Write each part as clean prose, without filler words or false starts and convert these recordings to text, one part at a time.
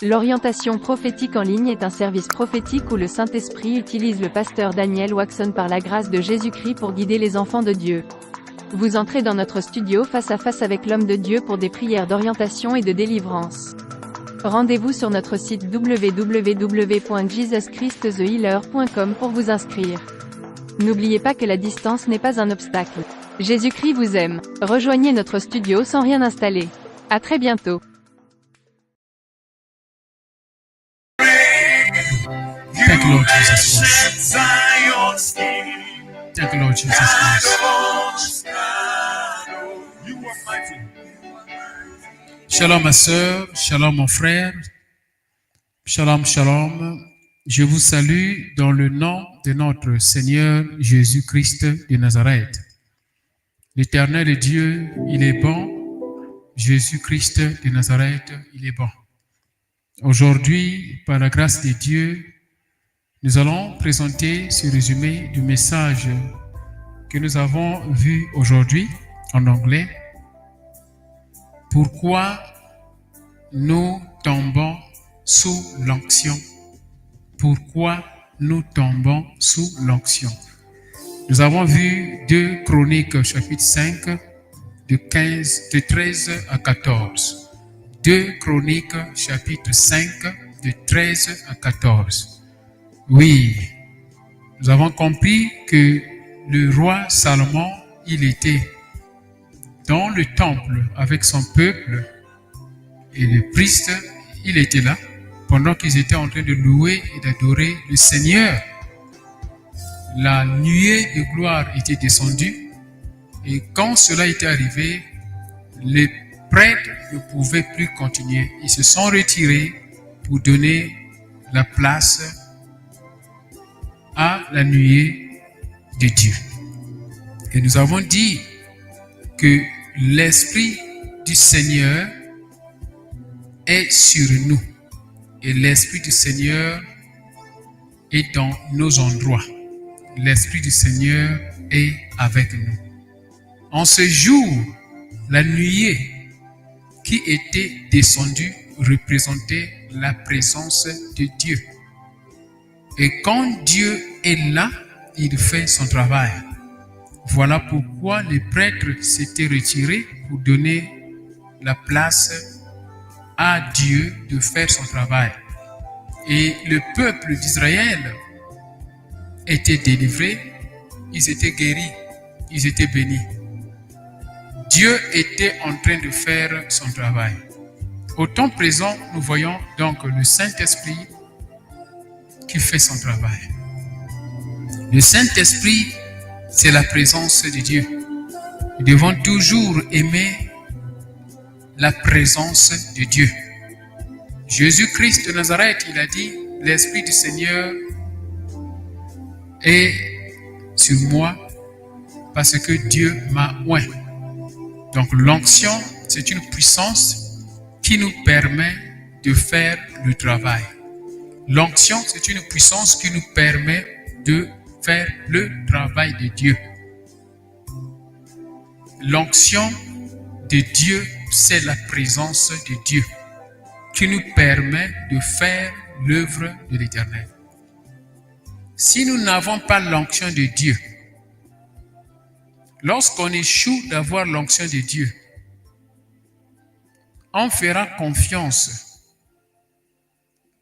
L'orientation prophétique en ligne est un service prophétique où le Saint-Esprit utilise le pasteur Daniel Waxon par la grâce de Jésus-Christ pour guider les enfants de Dieu. Vous entrez dans notre studio face à face avec l'homme de Dieu pour des prières d'orientation et de délivrance. Rendez-vous sur notre site www.jesuschristthehealer.com pour vous inscrire. N'oubliez pas que la distance n'est pas un obstacle. Jésus-Christ vous aime. Rejoignez notre studio sans rien installer. À très bientôt. Thank you, Lord Jesus Christ. Thank you, Lord Jesus Christ. Shalom ma soeur, shalom mon frère, shalom, shalom. Je vous salue dans le nom de notre Seigneur Jésus-Christ de Nazareth. L'Éternel Dieu, il est bon. Jésus-Christ de Nazareth, il est bon. Aujourd'hui, par la grâce de Dieu, nous allons présenter ce résumé du message que nous avons vu aujourd'hui en anglais. Pourquoi nous tombons sous l'onction? Pourquoi nous tombons sous l'onction? Nous avons vu 2 Chroniques chapitre 5 de 13 à 14. 2 Chroniques chapitre 5 de 13 à 14. Oui, nous avons compris que le roi Salomon, il était dans le temple avec son peuple et le priest, il était là pendant qu'ils étaient en train de louer et d'adorer le Seigneur. La nuée de gloire était descendue et quand cela était arrivé, les prêtres ne pouvaient plus continuer. Ils se sont retirés pour donner la place à la nuée de Dieu. Et nous avons dit que l'Esprit du Seigneur est sur nous. Et l'Esprit du Seigneur est dans nos endroits. L'Esprit du Seigneur est avec nous. En ce jour, la nuée qui était descendue représentait la présence de Dieu. Et quand Dieu est là, il fait son travail. Voilà pourquoi les prêtres s'étaient retirés pour donner la place à Dieu de faire son travail. Et le peuple d'Israël était délivré, ils étaient guéris, ils étaient bénis. Dieu était en train de faire son travail. Au temps présent, nous voyons donc le Saint-Esprit qui fait son travail. Le Saint-Esprit, c'est la présence de Dieu. Nous devons toujours aimer la présence de Dieu. Jésus-Christ de Nazareth, il a dit, l'Esprit du Seigneur est sur moi parce que Dieu m'a oint. Donc l'onction, c'est une puissance qui nous permet de faire le travail. L'onction, c'est une puissance qui nous permet de faire le travail de Dieu. L'onction de Dieu, c'est la présence de Dieu qui nous permet de faire l'œuvre de l'Éternel. Si nous n'avons pas l'onction de Dieu, lorsqu'on échoue d'avoir l'onction de Dieu, on fera confiance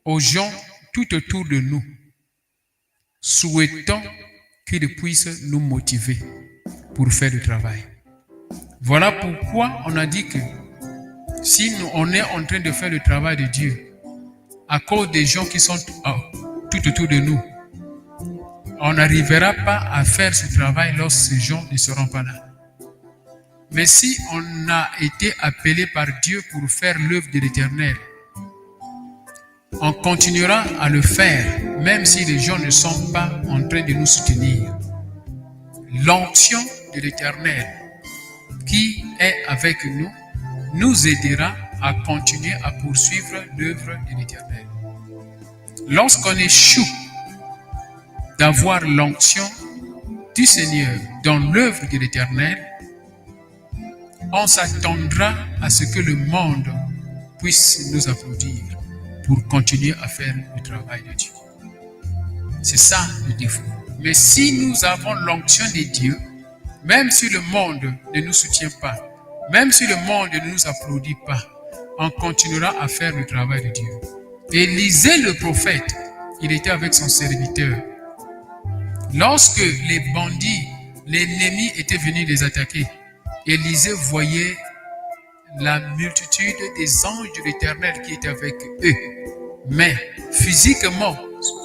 aux gens tout autour de nous, souhaitant qu'ils puissent nous motiver pour faire le travail. Voilà pourquoi on a dit que si on est en train de faire le travail de Dieu, à cause des gens qui sont tout autour de nous, on n'arrivera pas à faire ce travail lorsque ces gens ne seront pas là. Mais si on a été appelé par Dieu pour faire l'œuvre de l'Éternel, on continuera à le faire, même si les gens ne sont pas en train de nous soutenir. L'onction de l'Éternel qui est avec nous, nous aidera à continuer à poursuivre l'œuvre de l'Éternel. Lorsqu'on échoue d'avoir l'onction du Seigneur dans l'œuvre de l'Éternel, on s'attendra à ce que le monde puissent nous applaudir pour continuer à faire le travail de Dieu. C'est ça le défaut. Mais si nous avons l'onction de Dieu, même si le monde ne nous soutient pas, même si le monde ne nous applaudit pas, on continuera à faire le travail de Dieu. Élisée le prophète, il était avec son serviteur. Lorsque les bandits, l'ennemi était venu les attaquer, Élisée voyait la multitude des anges de l'Éternel qui étaient avec eux. Mais physiquement,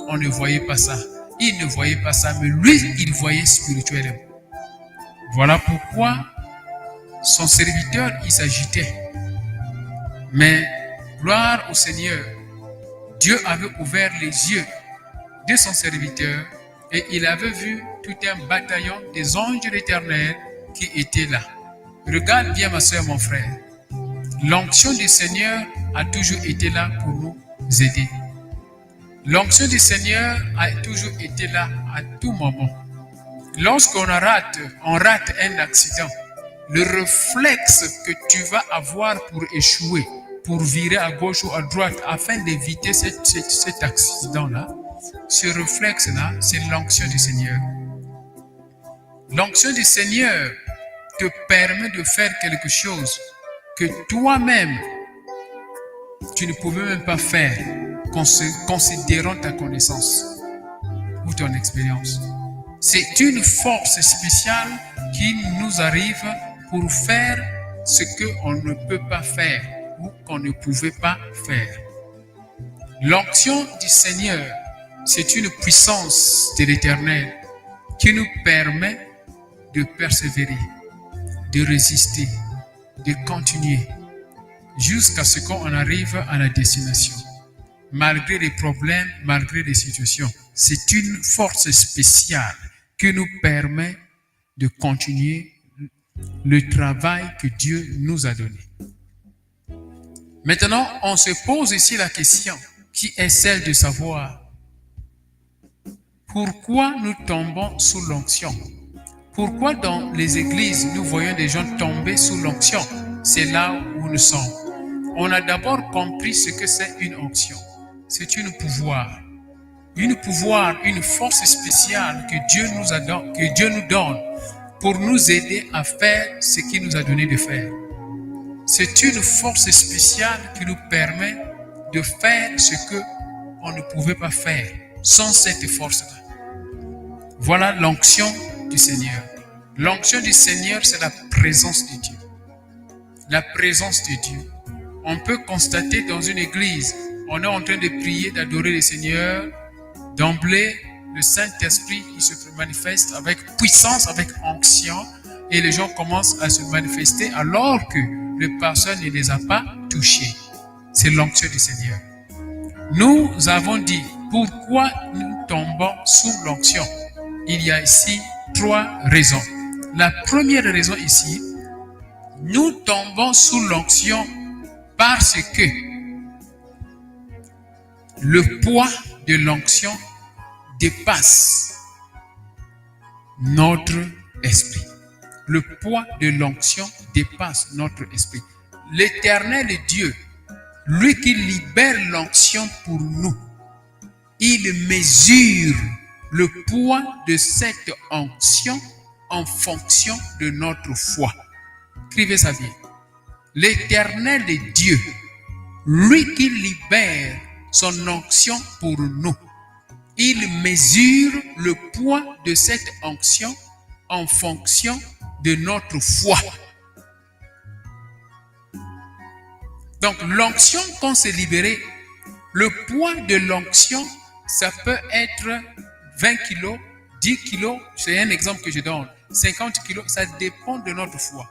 on ne voyait pas ça. Il ne voyait pas ça, mais lui, il voyait spirituellement. Voilà pourquoi son serviteur, il s'agitait. Mais gloire au Seigneur, Dieu avait ouvert les yeux de son serviteur et il avait vu tout un bataillon des anges de l'Éternel qui étaient là. Regarde bien ma soeur, mon frère. L'onction du Seigneur a toujours été là pour nous aider. L'onction du Seigneur a toujours été là à tout moment. Lorsqu'on rate un accident, le réflexe que tu vas avoir pour échouer, pour virer à gauche ou à droite afin d'éviter cet accident-là, ce réflexe-là, c'est l'onction du Seigneur. L'onction du Seigneur te permet de faire quelque chose que toi-même, tu ne pouvais même pas faire, considérant ta connaissance ou ton expérience. C'est une force spéciale qui nous arrive pour faire ce qu'on ne peut pas faire ou qu'on ne pouvait pas faire. L'onction du Seigneur, c'est une puissance de l'Éternel qui nous permet de persévérer, de résister, de continuer jusqu'à ce qu'on arrive à la destination. Malgré les problèmes, malgré les situations, c'est une force spéciale qui nous permet de continuer le travail que Dieu nous a donné. Maintenant, on se pose ici la question qui est celle de savoir pourquoi nous tombons sous l'onction. Pourquoi dans les églises, nous voyons des gens tomber sous l'onction? C'est là où nous sommes. On a d'abord compris ce que c'est une onction. C'est une pouvoir, une force spéciale que Dieu nous donne pour nous aider à faire ce qu'il nous a donné de faire. C'est une force spéciale qui nous permet de faire ce qu'on ne pouvait pas faire sans cette force-là. Voilà l'onction du Seigneur. L'onction du Seigneur, c'est la présence de Dieu. La présence de Dieu. On peut constater dans une église, on est en train de prier, d'adorer le Seigneur. D'emblée, le Saint-Esprit, il se manifeste avec puissance, avec onction, et les gens commencent à se manifester alors que les personnes ne les a pas touchés. C'est l'onction du Seigneur. Nous avons dit, pourquoi nous tombons sous l'onction? Il y a ici 3 raisons. La première raison ici, nous tombons sous l'onction parce que le poids de l'onction dépasse notre esprit. Le poids de l'onction dépasse notre esprit. L'Éternel Dieu, lui qui libère l'onction pour nous, il mesure le poids de cette onction en fonction de notre foi. Écrivez ça bien. L'Éternel Dieu, lui qui libère son onction pour nous, il mesure le poids de cette onction en fonction de notre foi. Donc l'onction qu'on s'est libéré, le poids de l'onction, ça peut être 20 kilos, 10 kilos, c'est un exemple que je donne, 50 kilos, ça dépend de notre foi.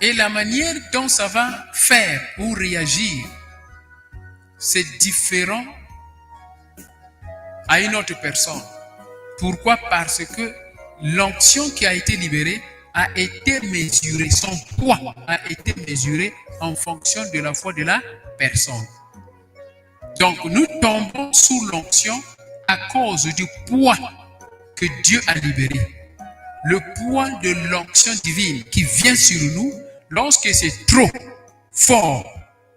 Et la manière dont ça va faire ou réagir, c'est différent à une autre personne. Pourquoi? Parce que l'onction qui a été libérée a été mesurée, son poids a été mesuré en fonction de la foi de la personne. Donc nous tombons sous l'onction à cause du poids que Dieu a libéré. Le poids de l'onction divine qui vient sur nous Lorsque c'est trop fort,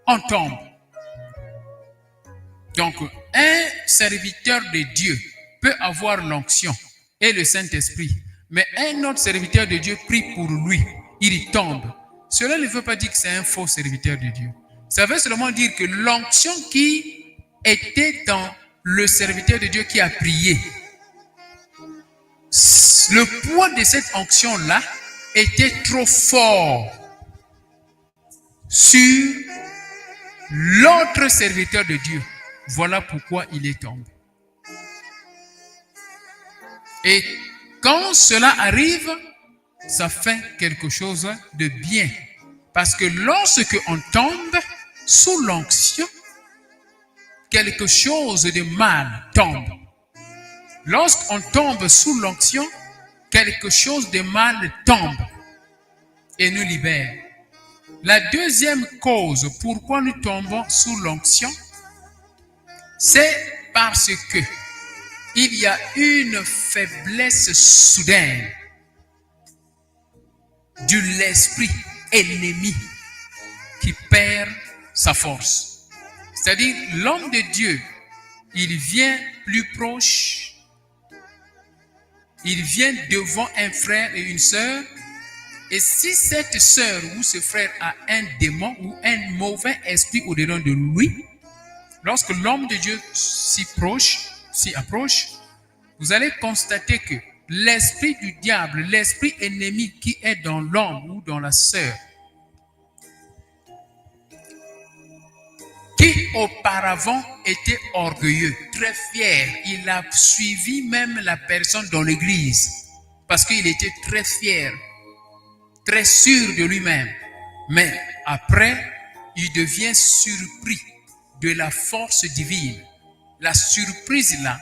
on tombe. Donc, un serviteur de Dieu peut avoir l'onction et le Saint-Esprit, mais un autre serviteur de Dieu prie pour lui, il tombe. Cela ne veut pas dire que c'est un faux serviteur de Dieu. Ça veut seulement dire que l'onction qui était dans le serviteur de Dieu qui a prié, le poids de cette onction-là était trop fort sur l'autre serviteur de Dieu. Voilà pourquoi il est tombé. Et quand cela arrive, ça fait quelque chose de bien. Parce que lorsque on tombe sous l'onction, quelque chose de mal tombe. Lorsqu'on tombe sous l'onction, quelque chose de mal tombe et nous libère. La deuxième cause pourquoi nous tombons sous l'onction, c'est parce que il y a une faiblesse soudaine de l'esprit ennemi qui perd sa force. C'est-à-dire, l'homme de Dieu, il vient plus proche, il vient devant un frère et une sœur, et si cette sœur ou ce frère a un démon ou un mauvais esprit au-dedans de lui, lorsque l'homme de Dieu s'y approche, vous allez constater que l'esprit du diable, l'esprit ennemi qui est dans l'homme ou dans la sœur, qui auparavant était orgueilleux, très fier, il a suivi même la personne dans l'église parce qu'il était très fier, très sûr de lui-même. Mais après, il devient surpris de la force divine. La surprise là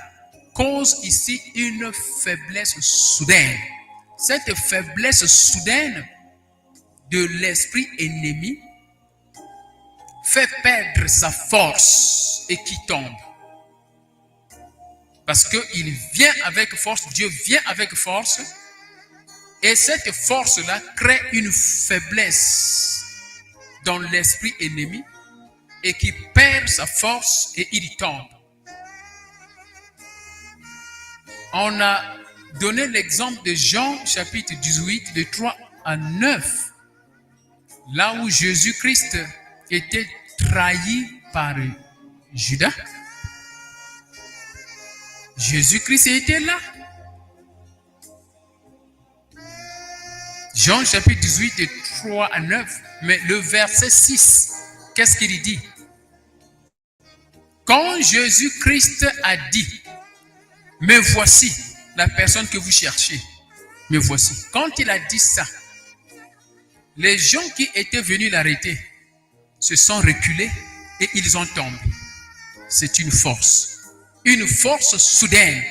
cause ici une faiblesse soudaine. Cette faiblesse soudaine de l'esprit ennemi fait perdre sa force et qui tombe. Parce qu'il vient avec force, Dieu vient avec force, et cette force-là crée une faiblesse dans l'esprit ennemi et qui perd sa force et il tombe. On a donné l'exemple de Jean chapitre 18, de 3 à 9, là où Jésus-Christ était trahi par Judas. Jésus-Christ était là. Jean chapitre 18, de 3 à 9, mais le verset 6, qu'est-ce qu'il dit? Quand Jésus-Christ a dit, me voici la personne que vous cherchez, me voici. Quand il a dit ça, les gens qui étaient venus l'arrêter se sont reculés et ils ont tombé. C'est une force soudaine,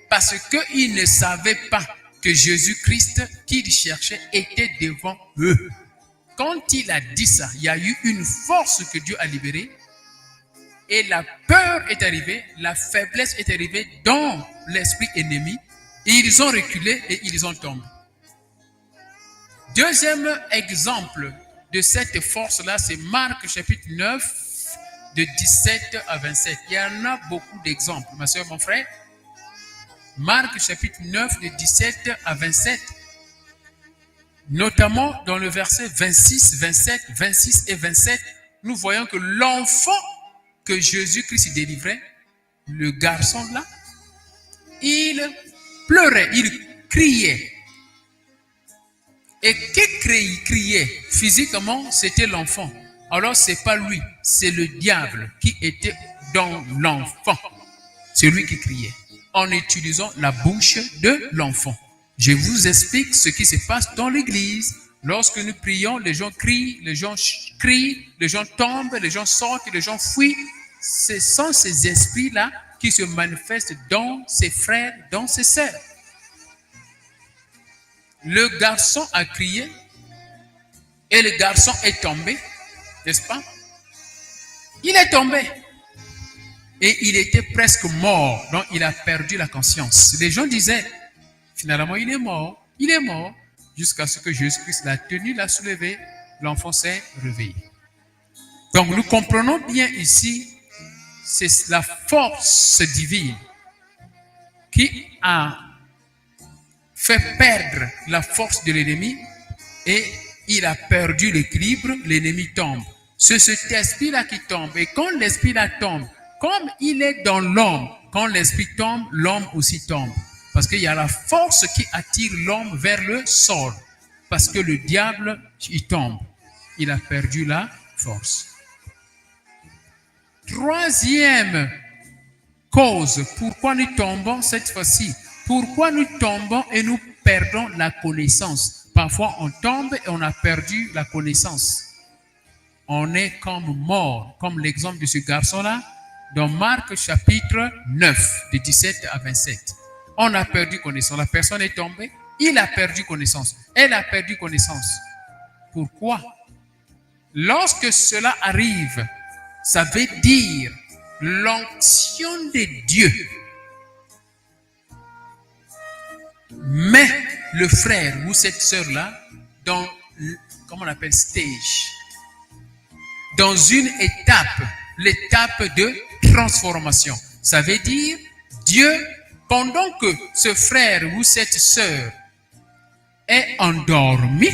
parce qu'ils ne savaient pas que Jésus-Christ qu'ils cherchaient était devant eux. Quand il a dit ça, il y a eu une force que Dieu a libérée et la peur est arrivée, la faiblesse est arrivée dans l'esprit ennemi et ils ont reculé et ils ont tombé. Deuxième exemple de cette force-là, c'est Marc chapitre 9, de 17 à 27. Il y en a beaucoup d'exemples, ma soeur, mon frère. Marc chapitre 9, de 17 à 27. Notamment dans le verset 26, 27, 26 et 27, nous voyons que l'enfant que Jésus-Christ délivrait, le garçon là, il pleurait, il criait. Et qui criait physiquement, c'était l'enfant. Alors c'est pas lui, c'est le diable qui était dans l'enfant. C'est lui qui criait, en utilisant la bouche de l'enfant. Je vous explique ce qui se passe dans l'église. Lorsque nous prions, les gens crient, les gens tombent, les gens sortent, les gens fuient. Ce sont ces esprits-là qui se manifestent dans ses frères, dans ses sœurs. Le garçon a crié et le garçon est tombé, n'est-ce pas? Il est tombé et il était presque mort, donc il a perdu la conscience. Les gens disaient, finalement il est mort, jusqu'à ce que Jésus-Christ l'a tenu, l'a soulevé l'enfant s'est réveillé. Donc nous comprenons bien ici, c'est la force divine qui a fait perdre la force de l'ennemi et il a perdu l'équilibre, l'ennemi tombe. C'est cet esprit-là qui tombe. Et quand l'esprit-là tombe, comme il est dans l'homme, quand l'esprit tombe, l'homme aussi tombe. Parce qu'il y a la force qui attire l'homme vers le sol. Parce que le diable, il tombe. Il a perdu la force. Troisième cause, pourquoi nous tombons cette fois-ci? Pourquoi nous tombons et nous perdons la connaissance? Parfois, on tombe et on a perdu la connaissance. On est comme mort, comme l'exemple de ce garçon-là, dans Marc chapitre 9, de 17 à 27. On a perdu connaissance. La personne est tombée, il a perdu connaissance. Elle a perdu connaissance. Pourquoi? Lorsque cela arrive, ça veut dire l'onction de Dieu met le frère ou cette sœur-là dans, comment on appelle, stage, dans une étape, l'étape de transformation. Ça veut dire, Dieu, pendant que ce frère ou cette sœur est endormi,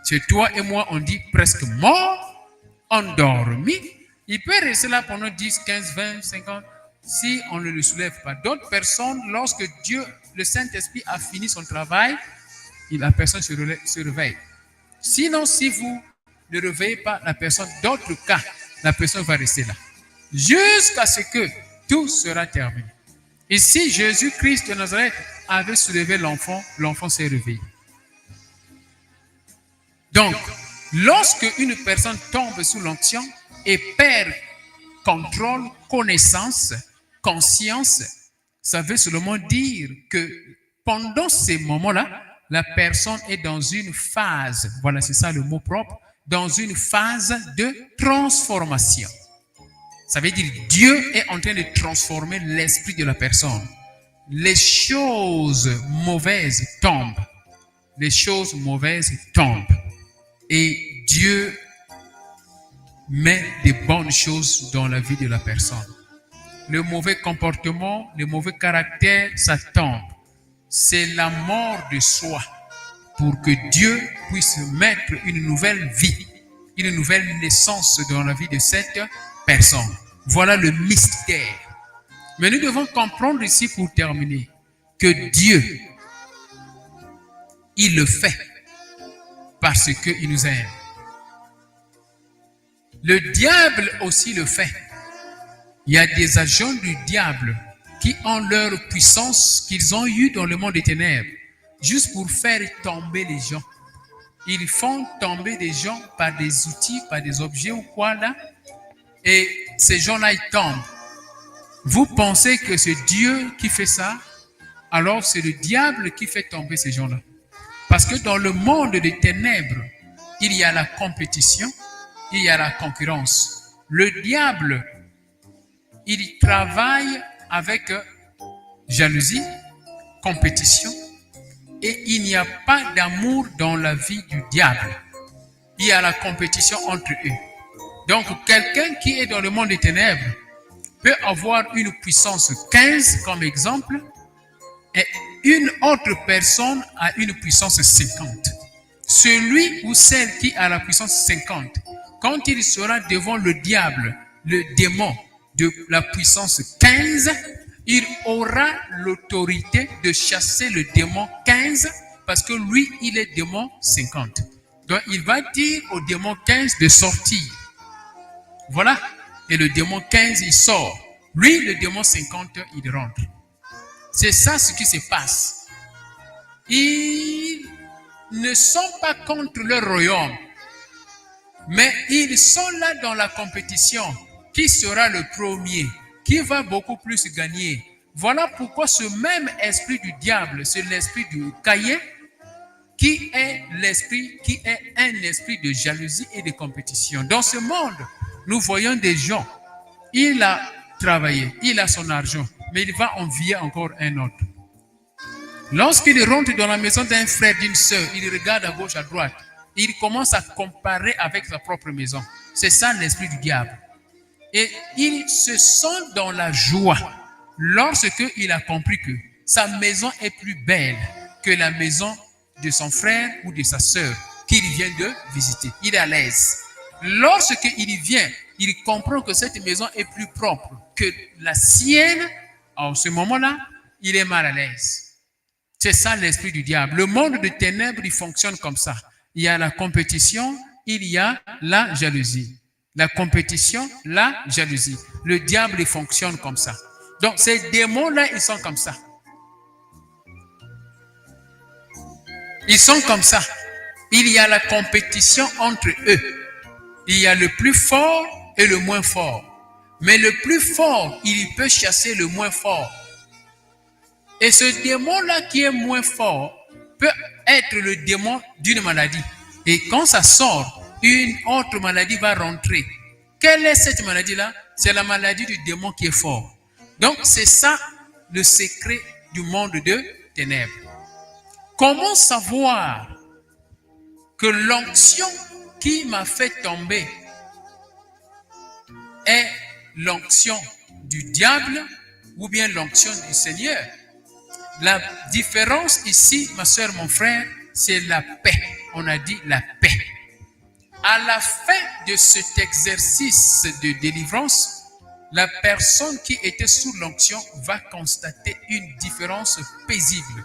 c'est toi et moi, on dit presque mort, endormi, il peut rester là pendant 10, 15, 20, 50, si on ne le soulève pas. D'autres personnes, lorsque Dieu, le Saint-Esprit a fini son travail, la personne se réveille. Sinon, si vous ne réveillez pas la personne, d'autres cas, la personne va rester là. Jusqu'à ce que tout sera terminé. Et si Jésus-Christ de Nazareth avait soulevé l'enfant, l'enfant s'est réveillé. Donc, lorsque une personne tombe sous l'onction et perd contrôle, connaissance, conscience, ça veut seulement dire que pendant ces moments-là, la personne est dans une phase, voilà, c'est ça le mot propre, dans une phase de transformation. Ça veut dire Dieu est en train de transformer l'esprit de la personne. Les choses mauvaises tombent. Les choses mauvaises tombent. Et Dieu met des bonnes choses dans la vie de la personne. Le mauvais comportement, le mauvais caractère, ça tombe. C'est la mort de soi pour que Dieu puisse mettre une nouvelle vie, une nouvelle naissance dans la vie de cette personne. Voilà le mystère. Mais nous devons comprendre ici pour terminer que Dieu, il le fait parce qu'il nous aime. Le diable aussi le fait. Il y a des agents du diable qui ont leur puissance qu'ils ont eue dans le monde des ténèbres, juste pour faire tomber les gens. Ils font tomber des gens par des outils, par des objets ou quoi là, et ces gens-là, ils tombent. Vous pensez que c'est Dieu qui fait ça, alors c'est le diable qui fait tomber ces gens-là. Parce que dans le monde des ténèbres, il y a la compétition, il y a la concurrence. Le diable, il travaille avec jalousie, compétition, et il n'y a pas d'amour dans la vie du diable. Il y a la compétition entre eux. Donc, quelqu'un qui est dans le monde des ténèbres peut avoir une puissance 15 comme exemple, et une autre personne a une puissance 50. Celui ou celle qui a la puissance 50, quand il sera devant le diable, le démon de la puissance 15, il aura l'autorité de chasser le démon 15 parce que lui, il est démon 50. Donc, il va dire au démon 15 de sortir. Voilà. Et le démon 15, il sort. Lui, le démon 50, il rentre. C'est ça ce qui se passe. Ils ne sont pas contre leur royaume, mais ils sont là dans la compétition. Qui sera le premier? Qui va beaucoup plus gagner? Voilà pourquoi ce même esprit du diable, c'est l'esprit du Caïn, qui est un esprit de jalousie et de compétition. Dans ce monde, nous voyons des gens, il a travaillé, il a son argent, mais il va envier encore un autre. Lorsqu'il rentre dans la maison d'un frère, d'une sœur, il regarde à gauche, à droite, il commence à comparer avec sa propre maison. C'est ça l'esprit du diable. Et il se sent dans la joie lorsqu'il a compris que sa maison est plus belle que la maison de son frère ou de sa sœur qu'il vient de visiter. Il est à l'aise. Lorsqu'il vient, il comprend que cette maison est plus propre que la sienne. En ce moment-là, il est mal à l'aise. C'est ça l'esprit du diable. Le monde de ténèbres, il fonctionne comme ça. Il y a la compétition, il y a la jalousie. La compétition, la jalousie. Le diable, il fonctionne comme ça. Donc, ces démons-là, ils sont comme ça. Ils sont comme ça. Il y a la compétition entre eux. Il y a le plus fort et le moins fort. Mais le plus fort, il peut chasser le moins fort. Et ce démon-là qui est moins fort peut être le démon d'une maladie. Et quand ça sort, une autre maladie va rentrer. Quelle est cette maladie-là? C'est la maladie du démon qui est fort. Donc, c'est ça le secret du monde de ténèbres. Comment savoir que l'onction qui m'a fait tomber est l'onction du diable ou bien l'onction du Seigneur? La différence ici, ma soeur, mon frère, c'est la paix. On a dit la paix. À la fin de cet exercice de délivrance, la personne qui était sous l'onction va constater une différence paisible,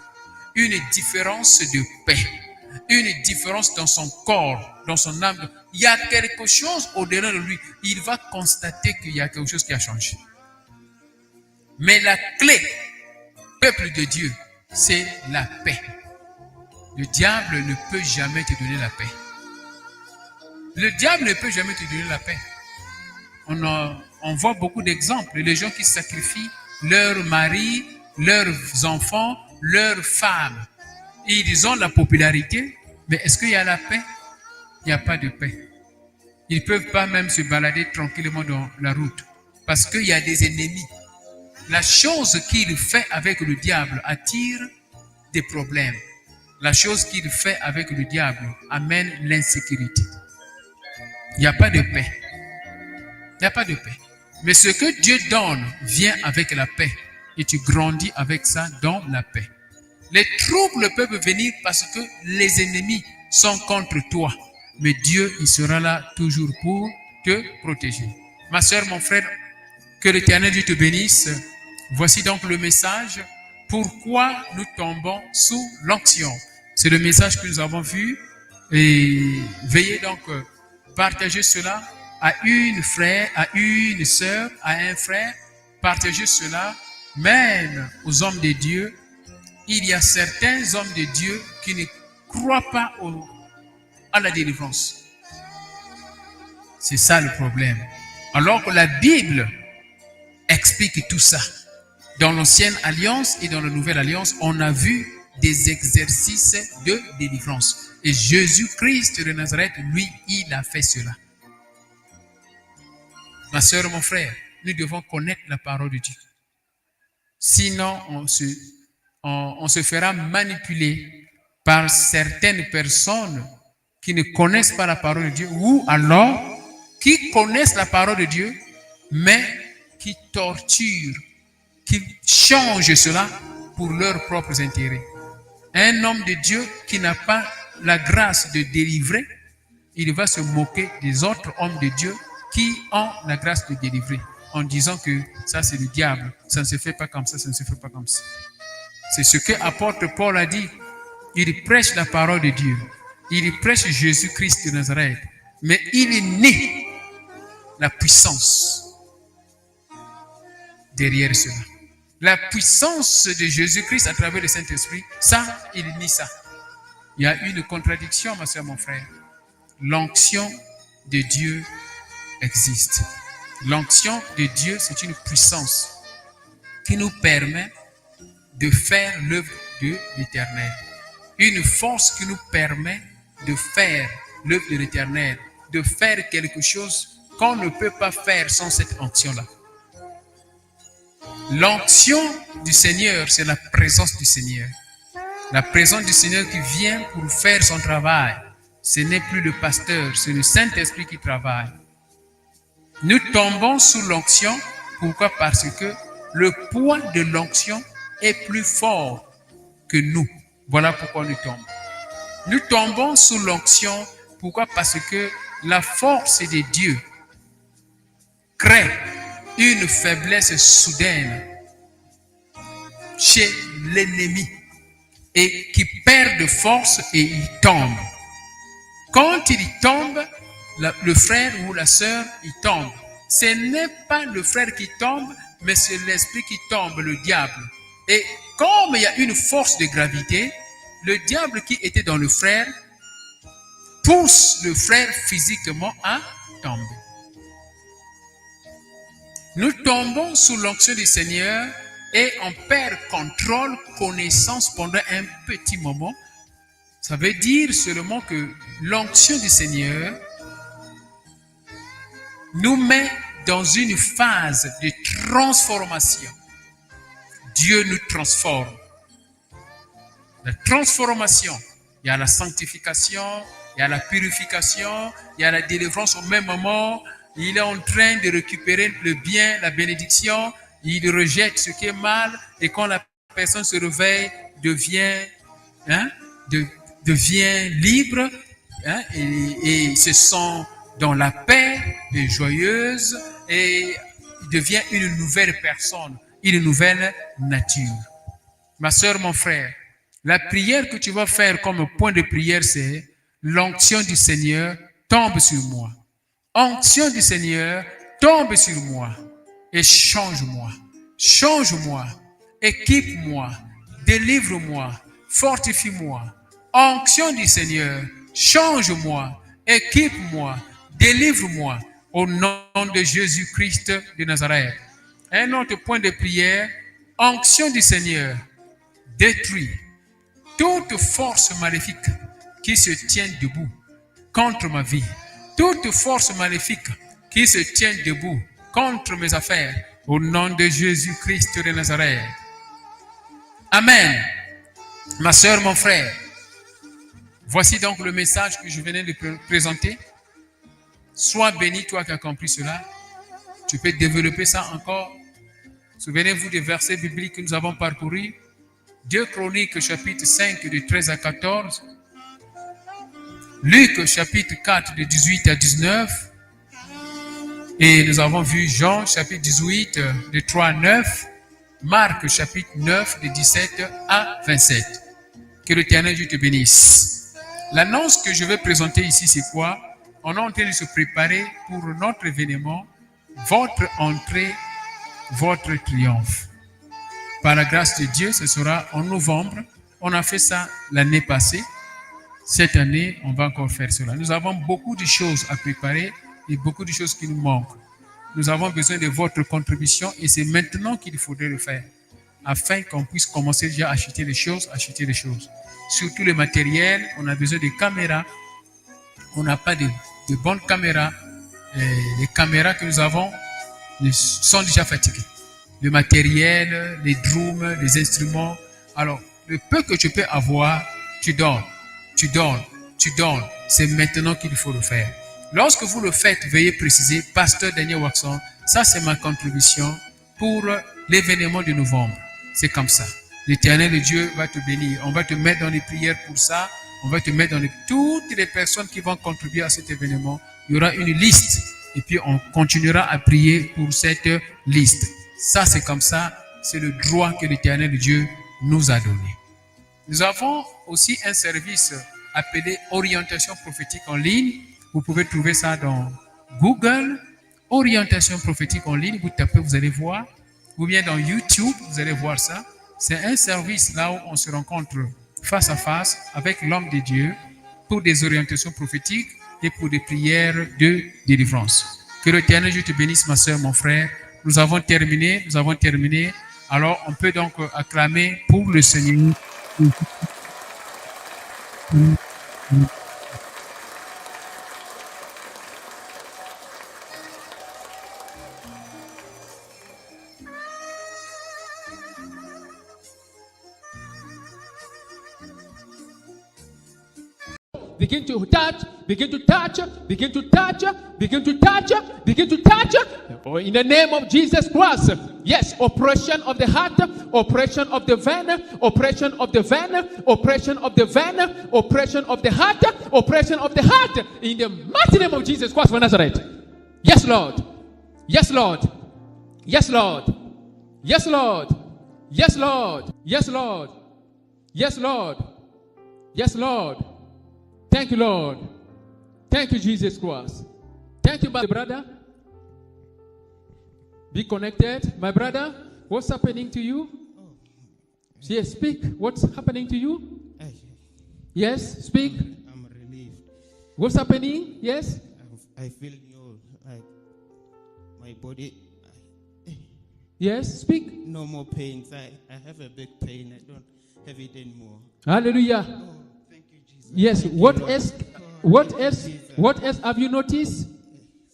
une différence de paix, une différence dans son corps, dans son âme. Il y a quelque chose au-delà de lui. Il va constater qu'il y a quelque chose qui a changé. Mais la clé, peuple de Dieu, c'est la paix. Le diable ne peut jamais te donner la paix. Le diable ne peut jamais te donner la paix. On voit beaucoup d'exemples. Les gens qui sacrifient leurs maris, leurs enfants, leurs femmes. Ils ont la popularité, mais est-ce qu'il y a la paix? Il n'y a pas de paix. Ils ne peuvent pas même se balader tranquillement dans la route parce qu'il y a des ennemis. La chose qu'il fait avec le diable attire des problèmes. La chose qu'il fait avec le diable amène l'insécurité. Il n'y a pas de paix. Il n'y a pas de paix. Mais ce que Dieu donne vient avec la paix. Et tu grandis avec ça dans la paix. Les troubles peuvent venir parce que les ennemis sont contre toi. Mais Dieu, il sera là toujours pour te protéger. Ma soeur, mon frère, que l'Éternel Dieu te bénisse. Voici donc le message. Pourquoi nous tombons sous l'onction? C'est le message que nous avons vu. Et veillez donc partager cela à une frère, à une sœur, à un frère. Partagez cela même aux hommes de Dieu. Il y a certains hommes de Dieu qui ne croient pas à la délivrance. C'est ça le problème. Alors que la Bible explique tout ça. Dans l'Ancienne Alliance et dans la Nouvelle Alliance, on a vu des exercices de délivrance. Et Jésus-Christ de Nazareth, lui, il a fait cela. Ma soeur, mon frère, nous devons connaître la parole de Dieu. Sinon, on se fera manipuler par certaines personnes qui ne connaissent pas la parole de Dieu ou alors qui connaissent la parole de Dieu, mais qui torturent, qui changent cela pour leurs propres intérêts. Un homme de Dieu qui n'a pas la grâce de délivrer, il va se moquer des autres hommes de Dieu qui ont la grâce de délivrer, en disant que ça c'est le diable, ça ne se fait pas comme ça, ça ne se fait pas comme ça. C'est ce que l'apôtre Paul a dit. Il prêche la parole de Dieu. Il prêche Jésus-Christ de Nazareth. Mais il nie la puissance derrière cela. La puissance de Jésus-Christ à travers le Saint-Esprit, ça, il nie ça. Il y a une contradiction, ma soeur, mon frère. L'onction de Dieu existe. L'onction de Dieu, c'est une puissance qui nous permet de faire l'œuvre de l'Éternel. Une force qui nous permet de faire l'œuvre de l'Éternel, de faire quelque chose qu'on ne peut pas faire sans cette onction-là. L'onction du Seigneur, c'est la présence du Seigneur. La présence du Seigneur qui vient pour faire son travail. Ce n'est plus le pasteur, c'est le Saint-Esprit qui travaille. Nous tombons sous l'onction. Pourquoi? Parce que le poids de l'onction est plus fort que nous. Voilà pourquoi nous tombons. Nous tombons sous l'onction. Pourquoi? Parce que la force de Dieu crée une faiblesse soudaine chez l'ennemi et qui perd de force et il tombe. Quand il tombe, le frère ou la sœur, il tombe. Ce n'est pas le frère qui tombe, mais c'est l'esprit qui tombe, le diable. Et comme il y a une force de gravité, le diable qui était dans le frère pousse le frère physiquement à tomber. Nous tombons sous l'onction du Seigneur et on perd contrôle, connaissance pendant un petit moment. Ça veut dire seulement que l'onction du Seigneur nous met dans une phase de transformation. Dieu nous transforme. La transformation, il y a la sanctification, il y a la purification, il y a la délivrance au même moment. Il est en train de récupérer le bien, la bénédiction. Il rejette ce qui est mal et quand la personne se réveille, devient libre et se sent dans la paix et joyeuse et devient une nouvelle personne, une nouvelle nature. Ma soeur, mon frère, la prière que tu vas faire comme point de prière, c'est l'onction du Seigneur tombe sur moi. Onction du Seigneur tombe sur moi et change-moi. Change-moi, équipe-moi, délivre-moi, fortifie-moi. Onction du Seigneur, change-moi, équipe-moi, délivre-moi au nom de Jésus-Christ de Nazareth. Un autre point de prière, onction du Seigneur, détruit toute force maléfique qui se tient debout contre ma vie. Toute force maléfique qui se tient debout contre mes affaires, au nom de Jésus-Christ de Nazareth. Amen. Ma soeur, mon frère, voici donc le message que je venais de présenter. Sois béni, toi qui as compris cela. Tu peux développer ça encore. Souvenez-vous des versets bibliques que nous avons parcourus. 2 Chroniques, chapitre 5, de 13 à 14. Luc, chapitre 4, de 18 à 19. Et nous avons vu Jean, chapitre 18, de 3 à 9. Marc, chapitre 9, de 17 à 27. Que l'Éternel Dieu te bénisse. L'annonce que je vais présenter ici, c'est quoi? On est en train de se préparer pour notre événement, votre entrée, votre triomphe. Par la grâce de Dieu, ce sera en novembre. On a fait ça l'année passée. Cette année, on va encore faire cela. Nous avons beaucoup de choses à préparer et beaucoup de choses qui nous manquent. Nous avons besoin de votre contribution et c'est maintenant qu'il faudrait le faire afin qu'on puisse commencer déjà à acheter les choses. Surtout le matériel, on a besoin de caméras. On n'a pas de bonnes caméras. Les caméras que nous avons sont déjà fatiguées. Le matériel, les drums, les instruments. Alors, le peu que tu peux avoir, tu donnes. C'est maintenant qu'il faut le faire. Lorsque vous le faites, veuillez préciser, Pasteur Daniel Waxon, ça c'est ma contribution pour l'événement de novembre. C'est comme ça. L'Éternel Dieu va te bénir. On va te mettre dans les prières pour ça. On va te mettre dans toutes les personnes qui vont contribuer à cet événement. Il y aura une liste. Et puis on continuera à prier pour cette liste. Ça c'est comme ça. C'est le droit que l'Éternel Dieu nous a donné. Nous avons aussi un service appelé Orientation prophétique en ligne. Vous pouvez trouver ça dans Google. Orientation prophétique en ligne. Vous tapez, vous allez voir. Ou bien dans YouTube, vous allez voir ça. C'est un service là où on se rencontre face à face avec l'homme de Dieu pour des orientations prophétiques et pour des prières de délivrance. Que l'Éternel Dieu te bénisse, ma soeur, mon frère. Nous avons terminé. Alors, on peut donc acclamer pour le Seigneur. Begin to touch, begin to touch, begin to touch, begin to touch, begin to touch. Oh, in the name of Jesus Christ. Yes, oppression of the heart, oppression of the vein, oppression of the vein, oppression of the vein, oppression of the heart, oppression of the heart. In the mighty name of Jesus Christ of Nazareth. Yes, Lord. Yes, Lord. Yes, Lord. Yes, Lord. Yes, Lord. Yes, Lord. Yes, Lord. Yes, Lord. Thank you, Lord. Thank you, Jesus Christ. Thank you, my brother. Be connected. My brother, what's happening to you? Yes, speak. What's happening to you? Yes, speak. I'm relieved. What's happening? Yes? I feel new, like my body. Yes, speak. No more pains. I have a big pain. I don't have it anymore. Hallelujah. Oh, thank you, Jesus. Yes, Thank you, what Lord. else? Oh, What thank you, else? Jesus. What else have you noticed?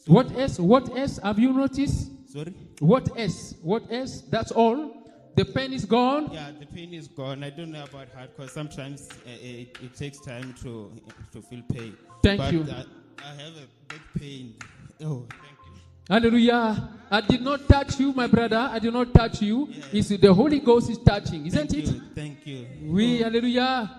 What else? What else have you noticed? Sorry? What else? What else? That's all. The pain is gone. Yeah, the pain is gone. I don't know about heart because sometimes it takes time to feel pain. Thank but you. I have a big pain. Oh, thank you. Hallelujah. I did not touch you, my brother. I did not touch you. Yeah. It's the Holy Ghost is touching, isn't Thank it? you. Thank you. We, hallelujah.